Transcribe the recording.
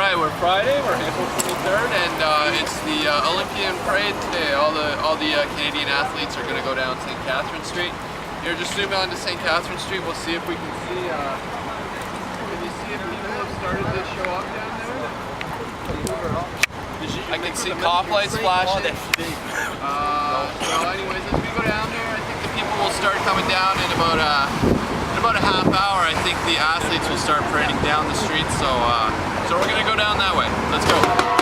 Hi, we're Friday, we're April 23rd, and it's the Olympian Parade today. All the Canadian athletes are going to go down St. Catherine Street. Here, just zoom on to St. Catherine Street. We'll see if we can see. Can you see if people have started to show up down there? I can see cop lights flashing. So anyways, as we go down there, I think the people will start coming down in about a half hour. I think the athletes will start parading down the street. So we're gonna go down that way. Let's go.